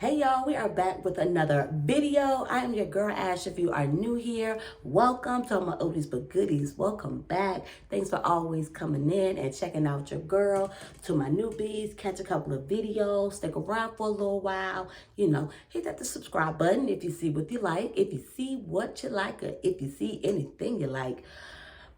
Hey y'all, we are back with another video. I am your girl Ash. If you are new here, welcome to all my oldies but goodies. Welcome back. Thanks for always coming in and checking out your girl. To my newbies, catch a couple of videos, stick around for a little while. Hit that the subscribe button if you see what you like, if you see what you like, or if you see anything you like.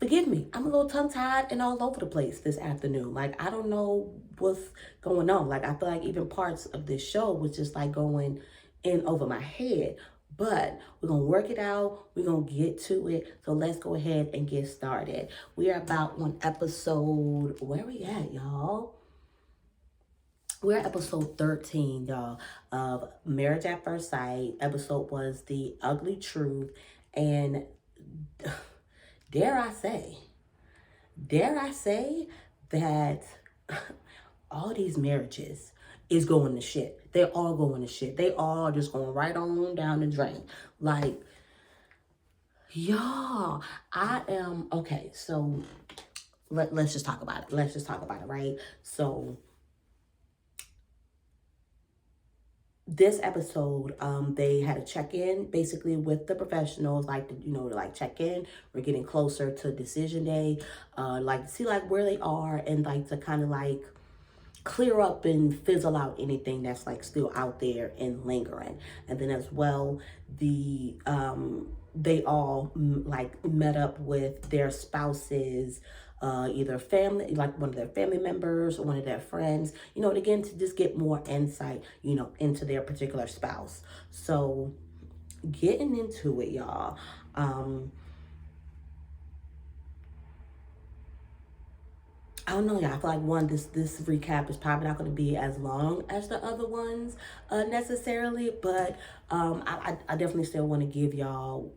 Forgive me, I'm a little tongue-tied and all over the place this afternoon. Like, I don't know what's going on. Like, I feel like even parts of this show was just like going in over my head. But we're going to work it out. We're going to get to it. So let's go ahead and get started. We are about on episode, where we at, y'all? We're at episode 13, y'all, of Marriage at First Sight. Episode was The Ugly Truth. And dare I say that all these marriages is going to shit. They're all going to shit. They all just going right on down the drain. Like, y'all, I am, okay, so let's just talk about it. Let's just talk about it, right? So this episode, they had a check-in basically with the professionals, like, to like check in. We're getting closer to decision day, like see like where they are and like to kind of like clear up and fizzle out anything that's like still out there and lingering. And then as well, they all like met up with their spouses, either family, like one of their family members or one of their friends, again, to just get more insight, into their particular spouse. So getting into it, y'all. I don't know, y'all. I feel like this recap is probably not going to be as long as the other ones necessarily, but I definitely still want to give y'all,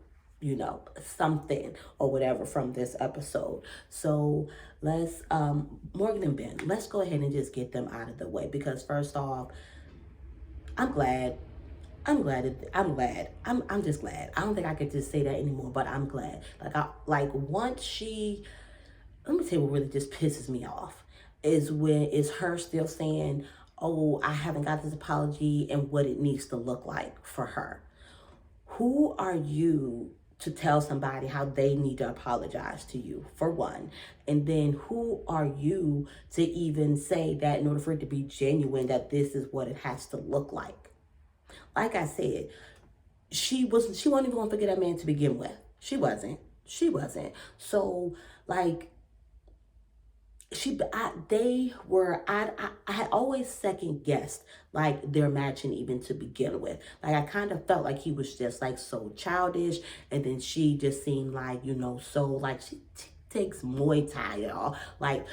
something or whatever from this episode. So let's, Morgan and Ben, let's go ahead and just get them out of the way, because first off, I'm glad. I'm just glad. I don't think I could just say that anymore, but I'm glad. Once she, let me tell you what really just pisses me off is her still saying, oh, I haven't got this apology and what it needs to look like for her. Who are you to tell somebody how they need to apologize to you, for one? And then who are you to even say that in order for it to be genuine, that this is what it has to look like? Like I said, she wasn't even gonna forget that man to begin with. She wasn't. So like, I had always second guessed like their matching even to begin with. Like, I kind of felt like he was just like so childish, and then she just seemed like, so like she takes Muay Thai, y'all. Like,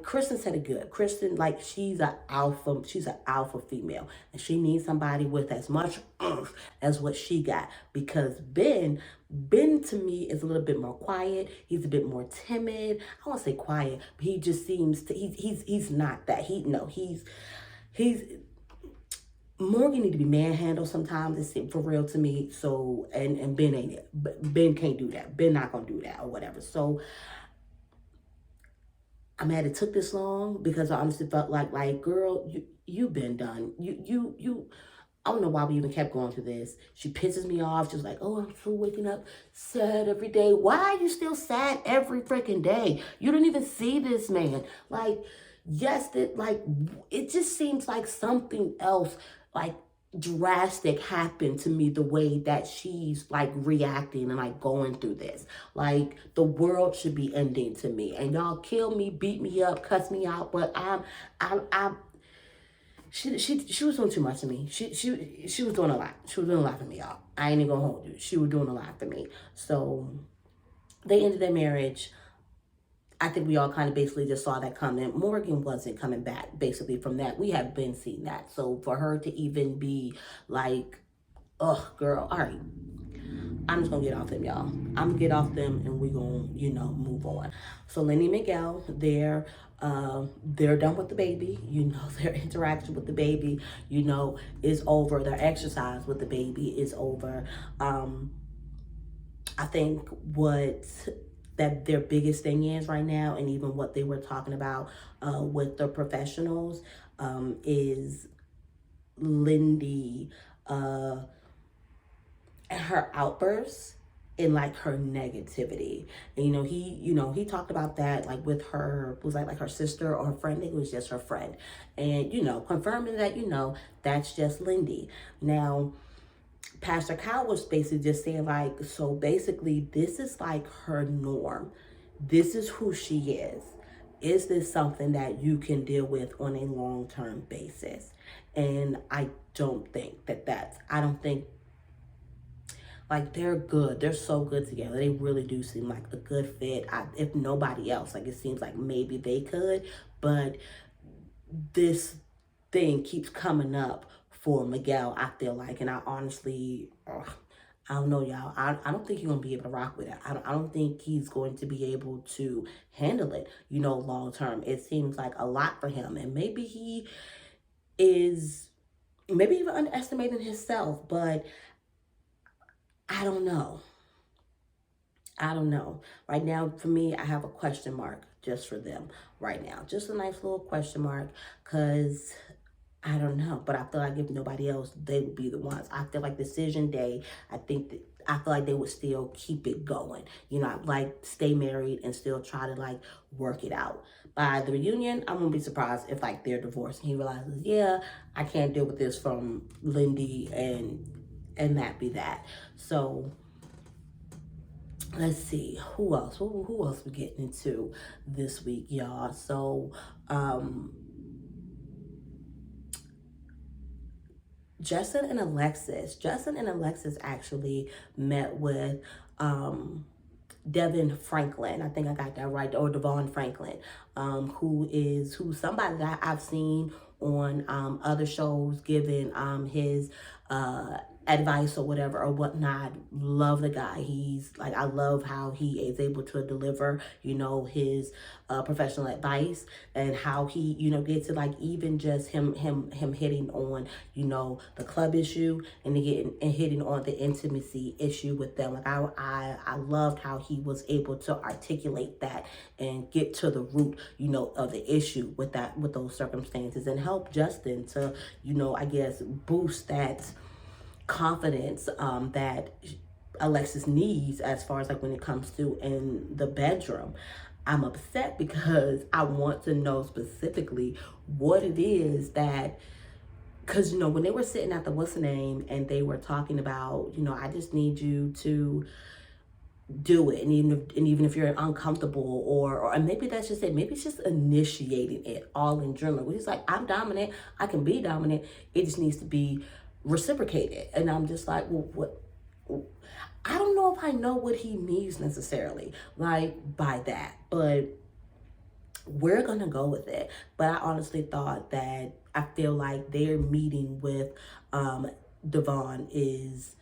Kristen said it good. Kristen, like, she's an alpha female, and she needs somebody with as much oomph as what she got, because Ben to me is a little bit more quiet. He's a bit more timid. I won't say quiet, but he just seems to, he's not that. He's Morgan need to be manhandled sometimes. It's for real to me. So, and Ben ain't it. But Ben can't do that. Ben not gonna do that or whatever. So I'm mad it took this long, because I honestly felt like girl, you've been done. You I don't know why we even kept going through this. She pisses me off. She's like, oh, I'm still waking up sad every day. Why are you still sad every freaking day? You didn't even see this man. Like, yes, it just seems like something else, like, drastic happened to me, the way that she's like reacting and like going through this. Like, the world should be ending to me, and y'all kill me, beat me up, cuss me out, but I'm she was doing too much to me. She was doing a lot. She was doing a lot for me, y'all. I ain't even gonna hold you. She was doing a lot for me. So they ended their marriage. I think we all kind of basically just saw that coming. Morgan wasn't coming back basically from that. We have been seeing that. So for her to even be like, oh girl, all right, I'm just gonna get off them, y'all. I'm gonna get off them, and we're gonna, move on. So Lenny and Miguel, they're done with the baby. Their interaction with the baby, is over. Their exercise with the baby is over. I think that their biggest thing is right now, and even what they were talking about with the professionals, is Lindy, her outbursts and like her negativity. And he talked about that like with her, was like her sister or her friend. I think it was just her friend. And confirming that, that's just Lindy. Now, Pastor Kyle was basically just saying like, so basically this is like her norm. This is who she is. Is this something that you can deal with on a long-term basis? And I don't think I don't think, like, they're good. They're so good together. They really do seem like a good fit. If nobody else, like, it seems like maybe they could. But this thing keeps coming up for Miguel, I feel like. And I honestly, I don't know, y'all. I don't think he's going to be able to rock with it. I don't think he's going to be able to handle it, long term. It seems like a lot for him. And maybe he is, maybe even underestimating himself. But I don't know. I don't know. Right now, for me, I have a question mark just for them right now. Just a nice little question mark, because I don't know. But I feel like if nobody else, they would be the ones. I feel like decision day, I feel like they would still keep it going. Like stay married and still try to like work it out. By the reunion, I won't be surprised if like they're divorced and he realizes, yeah, I can't deal with this from Lindy, and that be that. So let's see, who else? Who else we getting into this week, y'all? So, Justin and Alexis actually met with Devin Franklin. I think I got that right, or Devon Franklin, who's somebody that I've seen on other shows giving his advice or whatever or whatnot. Love the guy. He's like, I love how he is able to deliver, his professional advice, and how he, gets to like even just him hitting on, the club issue, and hitting on the intimacy issue with them. Like I loved how he was able to articulate that and get to the root, of the issue with those circumstances, and help Justin to, I guess, boost that confidence that Alexis needs, as far as like when it comes to in the bedroom. I'm upset because I want to know specifically what it is that, because when they were sitting at the what's the name and they were talking about, I just need you to do it, and even if you're uncomfortable, or maybe that's just it, maybe it's just initiating it all in German, which is like, I'm dominant, I can be dominant, it just needs to be reciprocated. And I'm just like, well, what? I don't know if I know what he means necessarily, like, by that, but we're gonna go with it. But I honestly thought that, I feel like their meeting with Devon is,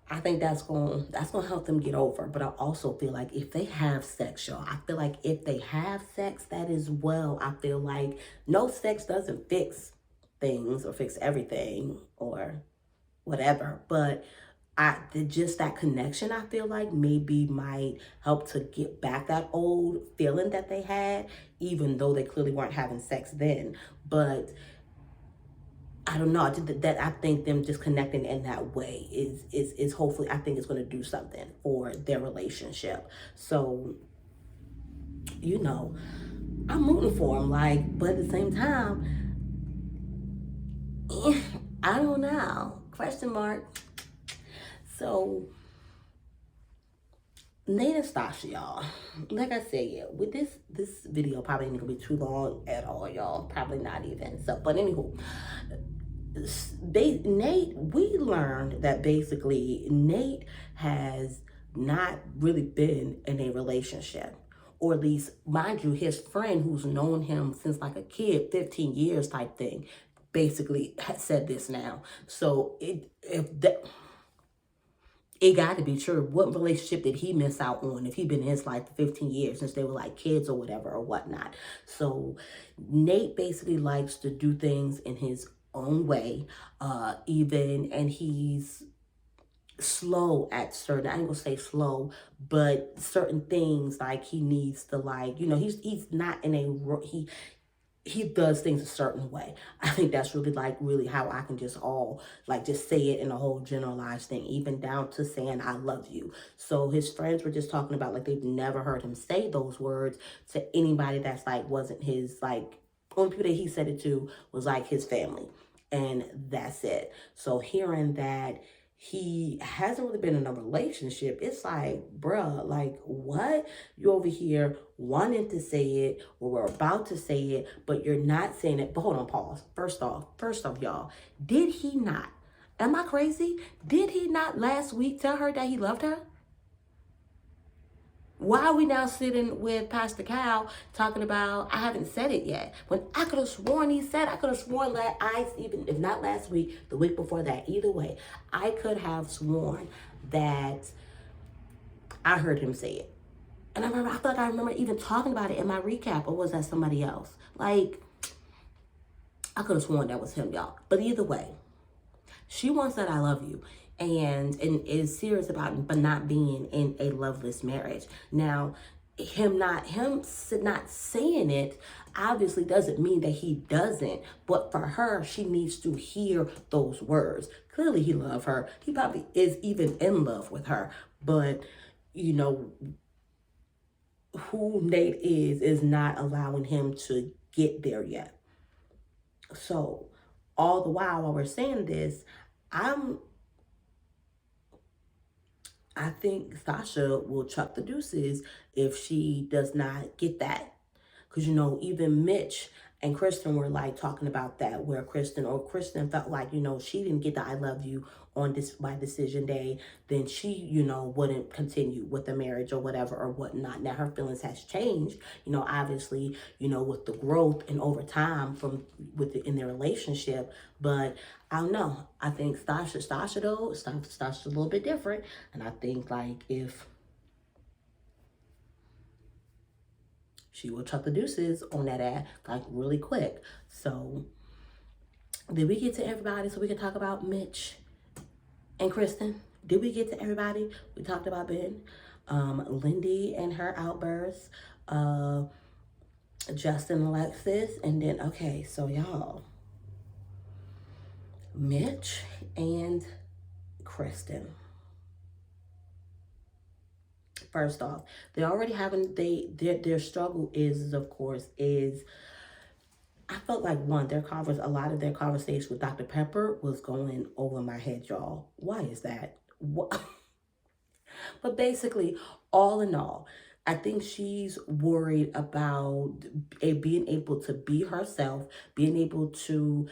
I think that's going to help them get over. But I also feel like if they have sex, y'all, I feel like if they have sex, that as well, I feel like no sex doesn't fix things or fix everything or whatever. But just that connection, I feel like maybe might help to get back that old feeling that they had, even though they clearly weren't having sex then. But I don't know. That I think them just connecting in that way is hopefully, I think it's going to do something for their relationship. So, I'm rooting for them. Like, but at the same time, I don't know. Question mark. So, Nate and Stasha, y'all. Like I said, yeah, with this video probably ain't gonna be too long at all, y'all. Probably not even. So, but anywho, we learned that basically Nate has not really been in a relationship, or at least, mind you, his friend who's known him since like a kid, 15 years type thing, basically has said this now. So it got to be true. What relationship did he miss out on if he'd been in his life for 15 years, since they were like kids or whatever or whatnot? So Nate basically likes to do things in his own way, and he's slow at certain, I ain't gonna say slow, but certain things, like he needs to, like, he's not in he does things a certain way. I think that's really like really how I can just all like just say it in a whole generalized thing, even down to saying I love you. So his friends were just talking about like they've never heard him say those words to anybody that's like wasn't his like only people that he said it to was like his family. And that's it. So hearing that he hasn't really been in a relationship, it's like, bruh, like what? You over here wanting to say it, or we're about to say it, but you're not saying it. But hold on, pause. First off, y'all, did he not? Am I crazy? Did he not last week tell her that he loved her? Why are we now sitting with Pastor Cal talking about I haven't said it yet? When I could have sworn he said, I could have sworn that even if not last week, the week before that, either way, I could have sworn that I heard him say it. And I feel like I remember even talking about it in my recap, or was that somebody else? Like, I could have sworn that was him, y'all. But either way, she wants that I love you and is serious about it, but not being in a loveless marriage. Now, him not saying it obviously doesn't mean that he doesn't, but for her, she needs to hear those words. Clearly he loves her. He probably is even in love with her, but you know, who Nate is not allowing him to get there yet. So all the while we're saying this, I think Sasha will chuck the deuces if she does not get that. Because, you know, even Mitch and Kristen were like talking about that, where Kristen felt like, you know, she didn't get the I love you on this by decision day, then she, you know, wouldn't continue with the marriage or whatever or whatnot. Now her feelings has changed, you know, obviously, you know, with the growth and over time in their relationship. But I don't know. I think Stasha's a little bit different. And I think like if she will chuck the deuces on that ad like really quick. So did we get to everybody so we can talk about Mitch and Kristen? Did we get to everybody? We talked about Ben, Lindy and her outbursts, Justin and Alexis, and then, okay, so y'all, Mitch and Kristen. First off, they already having, their struggle is, of course, I felt like a lot of their conversation with Dr. Pepper was going over my head, y'all. Why is that? What? But basically, all in all, I think she's worried about being able to be herself, being able to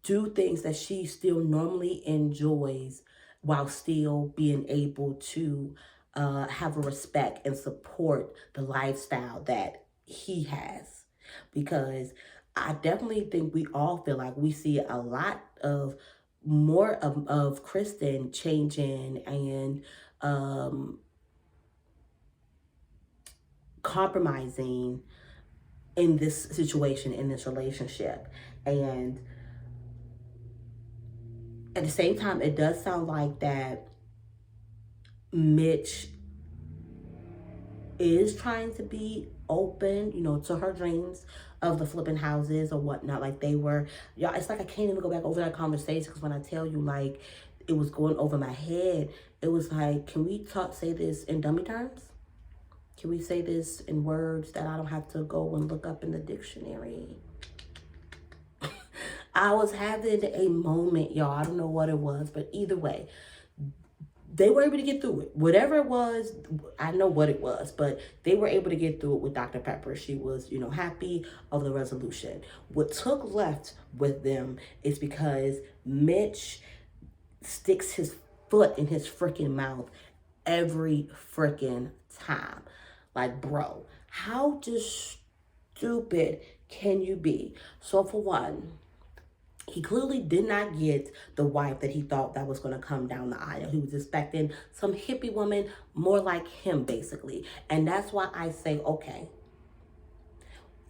do things that she still normally enjoys while still being able to have a respect and support the lifestyle that he has. Because I definitely think we all feel like we see a lot of more of Kristen changing and compromising in this situation, in this relationship. And at the same time, it does sound like that Mitch is trying to be open, you know, to her dreams of the flipping houses or whatnot. Like they were, y'all, it's like I can't even go back over that conversation because when I tell you, like, it was going over my head, it was like, can we say this in dummy terms? Can we say this in words that I don't have to go and look up in the dictionary? I was having a moment, y'all. I don't know what it was, but either way, they were able to get through it. Whatever it was, I know what it was, but they were able to get through it with Dr. Pepper. She was, you know, happy of the resolution. What took left with them is because Mitch sticks his foot in his freaking mouth every freaking time. Like, bro, how just stupid can you be? So for one, he clearly did not get the wife that he thought that was going to come down the aisle. He was expecting some hippie woman, more like him, basically. And that's why I say, okay,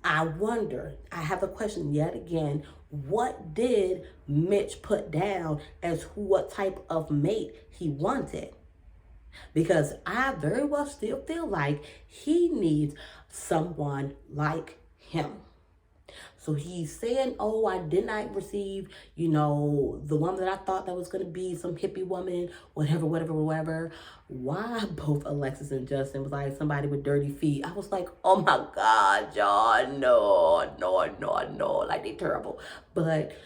I wonder, I have a question yet again. What did Mitch put down as what type of mate he wanted? Because I very well still feel like he needs someone like him. So he's saying, oh, I did not receive, the one that I thought that was going to be some hippie woman, whatever, whatever, whatever. Why both Alexis and Justin was like somebody with dirty feet? I was like, oh my God, y'all, no, no, no, no. Like, they terrible. But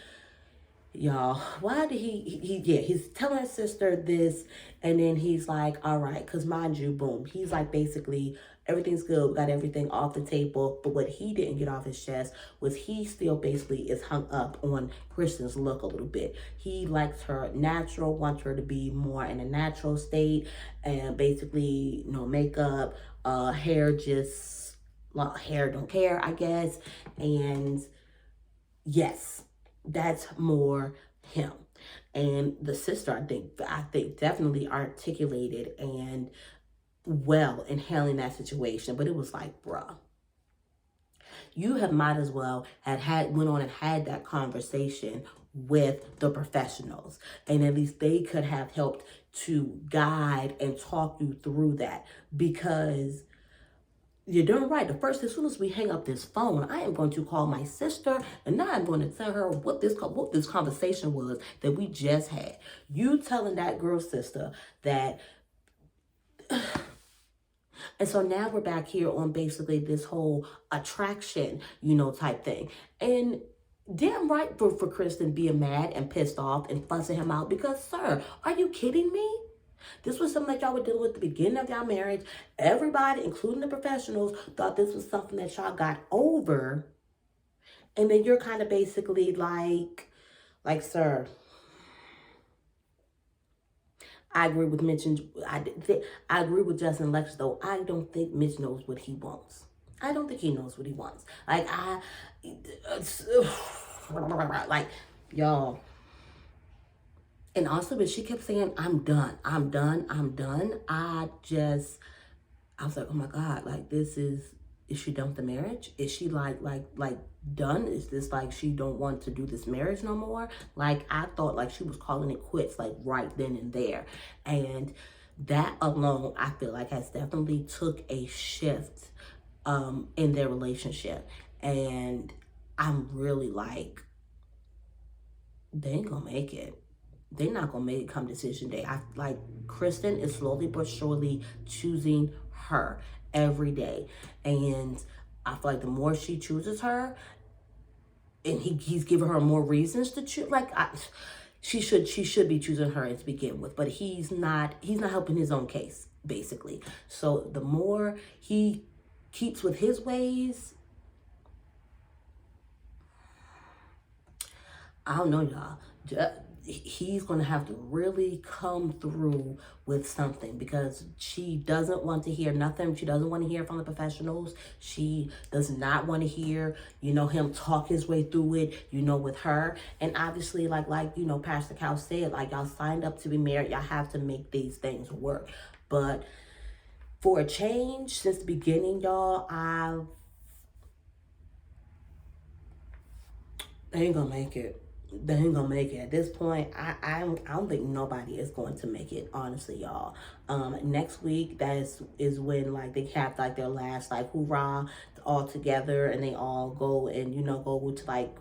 y'all, why did he's telling his sister this, and then he's like, all right, because mind you, boom, he's like, basically everything's good, we got everything off the table. But what he didn't get off his chest was he still basically is hung up on Kristen's look a little bit. He likes her natural, wants her to be more in a natural state, and basically no makeup, hair just, well, hair don't care, I guess. And yes, that's more him. And the sister, I think definitely articulated and well in handling that situation. But it was like, bruh, you have might as well went on and had that conversation with the professionals, and at least they could have helped to guide and talk you through that. Because you're doing right. As soon as we hang up this phone, I am going to call my sister, and now I'm going to tell her what this conversation was that we just had. You telling that girl's sister that, and so now we're back here on basically this whole attraction, type thing. And damn right for Kristen being mad and pissed off and fussing him out, because, sir, are you kidding me? This was something that y'all were dealing with at the beginning of y'all marriage. Everybody, including the professionals, thought this was something that y'all got over. And then you're kind of basically like, sir, I agree with Mitch and I agree with Justin Lex, though. I don't think Mitch knows what he wants. I don't think he knows what he wants. Like, y'all. And also, but she kept saying, I'm done, I'm done, I'm done. I was like, oh my God, like, is she done with the marriage? Is she like done? Is this like she don't want to do this marriage no more? Like, I thought like she was calling it quits, like right then and there. And that alone, I feel like has definitely took a shift in their relationship. And I'm really like, they ain't gonna make it. They're not gonna make it come decision day. I like Kristen is slowly but surely choosing her every day, and I feel like the more she chooses her, and he's giving her more reasons to choose. She should be choosing her to begin with, but he's not helping his own case basically. So the more he keeps with his ways, I don't know, y'all. He's going to have to really come through with something, because she doesn't want to hear nothing. She doesn't want to hear from the professionals. She does not want to hear, him talk his way through it, with her. And obviously, like, Pastor Cal said, like, y'all signed up to be married. Y'all have to make these things work. But for a change, since the beginning, y'all, I ain't gonna make it. They ain't gonna make it at this point. I don't think nobody is going to make it, honestly, y'all. Next week, is when like they have like their last like hoorah all together, and they all go and go to like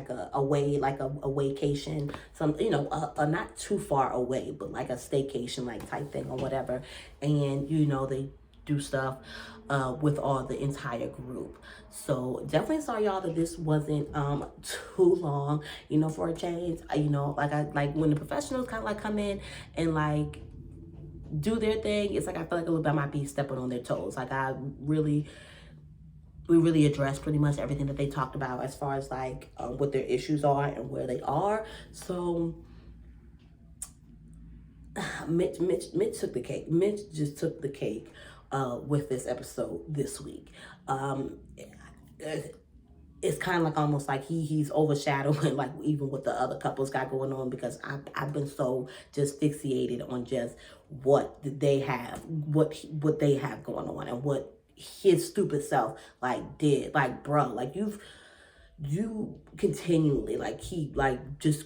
a vacation, some not too far away, but like a staycation like type thing or whatever. And they do stuff with all the entire group. So definitely sorry, y'all, that this wasn't too long, for a change. Like when the professionals kind of like come in and like do their thing, it's like I feel like a little bit I might be stepping on their toes. Like we really addressed pretty much everything that they talked about as far as like what their issues are and where they are. So Mitch took the cake. Mitch just took the cake with this episode this week. It's kind of like almost like he's overshadowing like even what the other couples got going on, because I've been so just fixated on just what they have going on and what his stupid self like did. Like, bro, like you continually like keep like just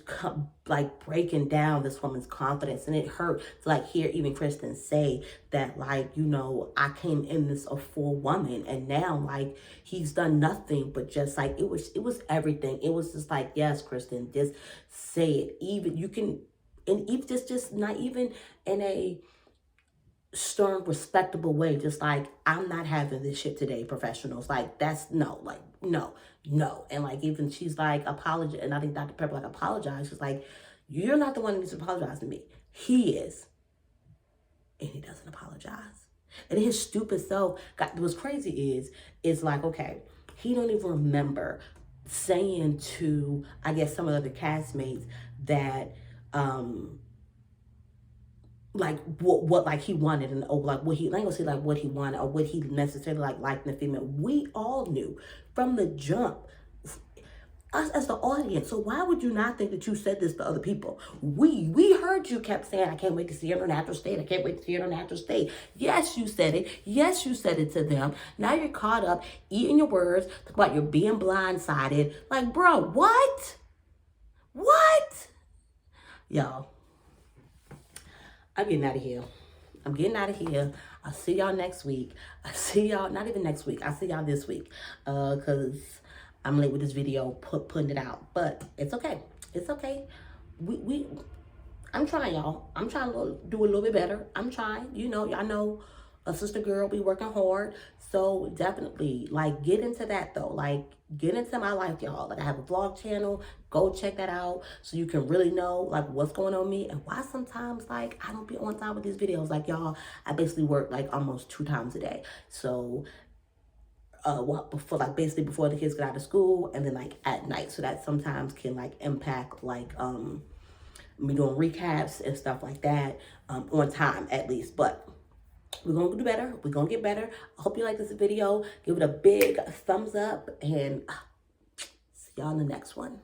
like breaking down this woman's confidence, and it hurt to like hear even Kristen say that, like, you know, I came in this a full woman, and now like he's done nothing but just like it was everything. It was just like, yes, Kristen, just say it. Even you can, and even just not even in a stern, respectable way, just like, I'm not having this shit today, professionals. Like, that's no, like, no, no. And like, even she's like, apologize. And I think Dr. Pepper like apologized. She's like, you're not the one who needs to apologize to me. He is. And he doesn't apologize. And his stupid self, what's crazy is like, okay, he don't even remember saying to, I guess, some of the other castmates that, like what like he wanted, and or like what he, I ain't gonna say like what he wanted or what he necessarily like liked in the female. We all knew from the jump, us as the audience. So why would you not think that you said this to other people? We heard you kept saying, I can't wait to see her in her natural state. I can't wait to see her in her natural state. Yes, you said it. Yes, you said it to them. Now you're caught up eating your words, talk about you're being blindsided. Like, bro, what? What? Y'all, I'm getting out of here. I'm getting out of here. I'll see y'all next week. I'll see y'all, not even next week. I'll see y'all this week. Because I'm late with this video, putting it out. But it's okay. It's okay. I'm trying, y'all. I'm trying to do a little bit better. I'm trying. You know, I know a sister girl be working hard. So definitely, like, get into that though. Like, get into my life, y'all. Like, I have a vlog channel. Go check that out so you can really know like what's going on with me, and why sometimes like I don't be on time with these videos. Like, y'all, I basically work like almost 2 times a day. So before, like, basically before the kids get out of school, and then like at night. So that sometimes can like impact like me doing recaps and stuff like that on time at least. But we're going to do better. We're going to get better. I hope you like this video. Give it a big thumbs up, and see y'all in the next one.